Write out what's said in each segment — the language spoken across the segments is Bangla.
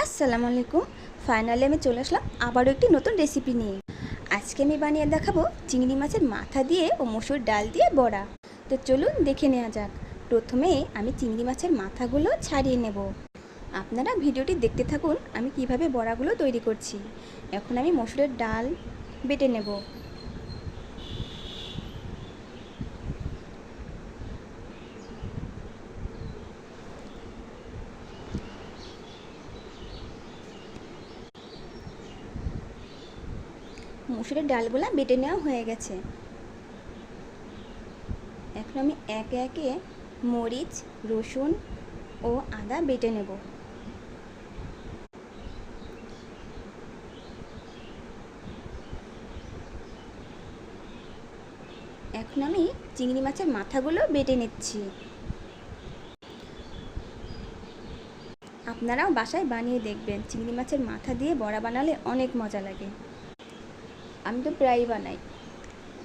আসসালামু আলাইকুম। ফাইনালি আমি চলে আসলাম আবারও একটি নতুন রেসিপি নিয়ে। আজকে আমি বানিয়ে দেখাবো চিংড়ি মাছের মাথা দিয়ে ও মসুর ডাল দিয়ে বড়া। তো চলুন দেখে নেওয়া যাক। প্রথমে আমি চিংড়ি মাছের মাথাগুলো ছাড়িয়ে নেব। আপনারা ভিডিওটি দেখতে থাকুন আমি কিভাবে বড়াগুলো তৈরি করছি। এখন আমি মসুরের ডাল বেটে নেব। মসুরের ডালগুলো বেটে নেওয়া হয়ে গেছে। এখন আমি একে একে মরিচ, রসুন ও আদা বেটে নেব। এখন আমি চিংড়ি মাছের মাথাগুলো বেটে নিচ্ছি। আপনারাও বাসায় বানিয়ে দেখবেন, চিংড়ি মাছের মাথা দিয়ে বড়া বানালে অনেক মজা লাগে। আমি তো প্রায়ই বানাই,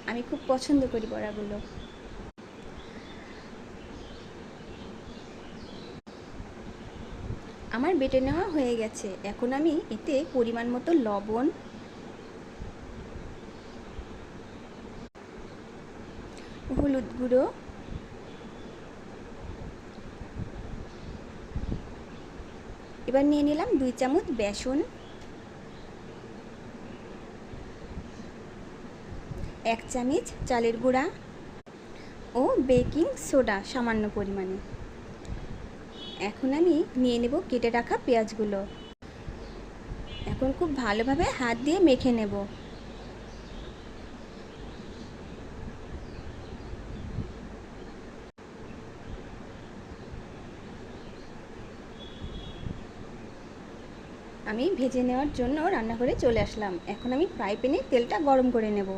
আমি খুব পছন্দ করি বড়াগুলো। আমার বেটে নেওয়া হয়ে গেছে। এখন আমি এতে পরিমাণ মতো লবণ, হলুদ গুঁড়ো, এবার নিয়ে নিলাম 2 চামচ বেসন, 1 চামচ চালের গুঁড়া ও বেকিং সোডা সামান্য পরিমাণে। এখন আমি নিয়ে নেব কেটে রাখা পেঁয়াজগুলো। এখন খুব ভালোভাবে হাত দিয়ে মেখে নেব। আমি ভেজে নেওয়ার জন্য রান্নাঘরে চলে আসলাম। এখন আমি ফ্রাই প্যানে তেলটা গরম করে নেব।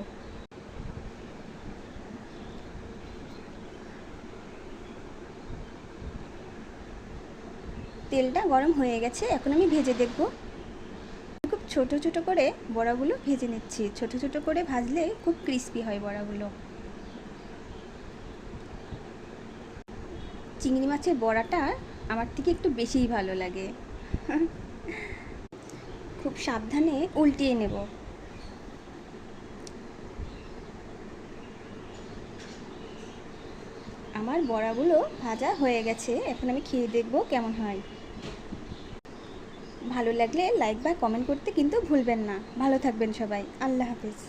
তেলটা গরম হয়ে গেছে, এখন আমি ভেজে দেখব। খুব ছোট ছোট করে বড়াগুলো ভেজে নিচ্ছি। ছোট ছোট করে ভাজলে খুব ক্রিস্পি হয় বড়াগুলো। চিংড়ি মাছের বড়াটা আমার থেকে একটু বেশিই ভালো লাগে। খুব সাবধানে উল্টিয়ে নেব। আমার বড়াগুলো ভাজা হয়ে গেছে, এখন আমি খেয়ে দেখব কেমন হয়। ভালো লাগলে লাইক বা কমেন্ট করতে কিন্তু ভুলবেন না। ভালো থাকবেন সবাই। আল্লাহ হাফেজ।